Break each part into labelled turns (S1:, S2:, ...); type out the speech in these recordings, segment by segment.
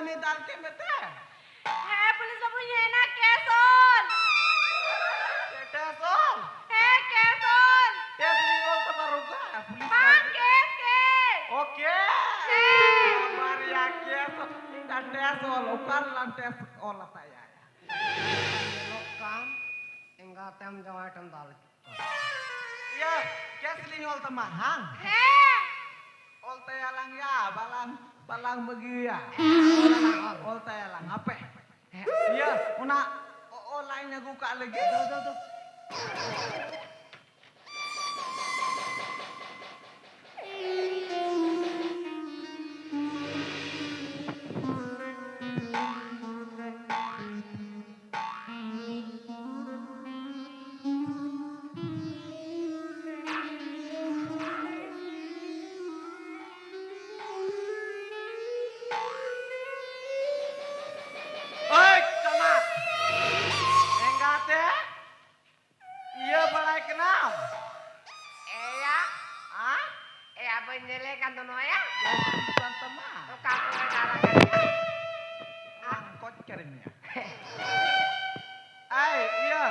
S1: uli dalke mete.
S2: Police बाबू ये ना केसोल
S1: Tesol.
S2: केसोल
S1: Tes ringol tamaruga. Pulis
S2: bang
S1: dalke.
S2: kes
S1: Oke. Kabar ya kes. Dan tesol. Ukar lan tes olah saya.
S3: Lokam enggak tem jawai tendal.
S1: Iya, kes ringol tamahang.
S2: he
S1: Ol tayalang ya, balang begi ya. Ol tayalang apa? Iya, una lainnya buka lagi.
S3: Tuh.
S1: Oi, camat. Enggak teh? Iya balai kenal.
S2: ya
S1: Ah?
S2: apa nyele kan tono ya
S1: Bukan teman.
S2: kamu darah
S1: Angkot kirimnya. Ay, iya.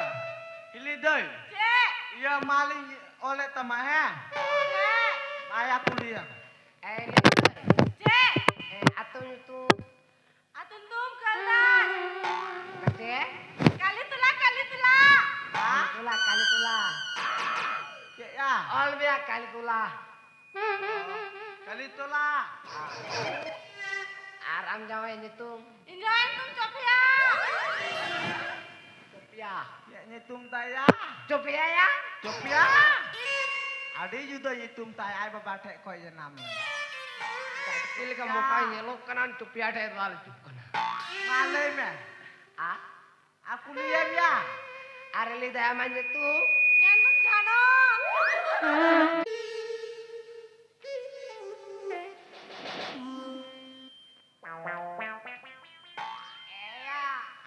S1: Ilidoy.
S2: cek
S1: Iya maling oleh teman ya. Ayah kuliah.
S2: cek
S3: Atun itu
S2: atun tum kalas
S3: gede.
S2: kali tulah
S1: Hah?
S3: Kali tulah.
S1: Ya, ya.
S3: All biar kali tulah.
S1: Kali itulah.
S3: Aram Jawa ini tuh
S2: injain tum copia
S3: Copia.
S1: Ya nyitung taya.
S3: Copia ya?
S1: Copia. Adi juga nyitung taya ay babatek ko ya namin.
S3: Kecil ke mukanya lo kanan copia deh balik cukup.
S1: Malay me.
S3: Ah,
S1: Aku lihat ya.
S3: Areli daya manja tuh.
S2: nyen tum jano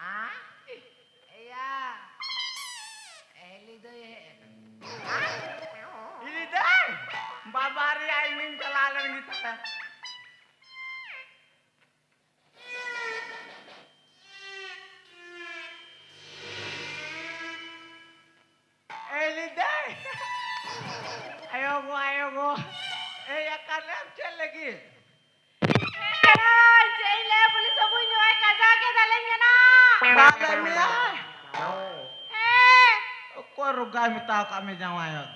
S3: Ah, iya. Eli deh.
S1: Ini deh. Babari ay min kalalan kita. Eli deh. Ayo go. Ya kalian cel lagi.
S2: Cile pulis babu nyoy kaza ke dalenya na
S1: Balay me ay.
S2: eh
S1: Ko rugay mi tao kami jang wayot.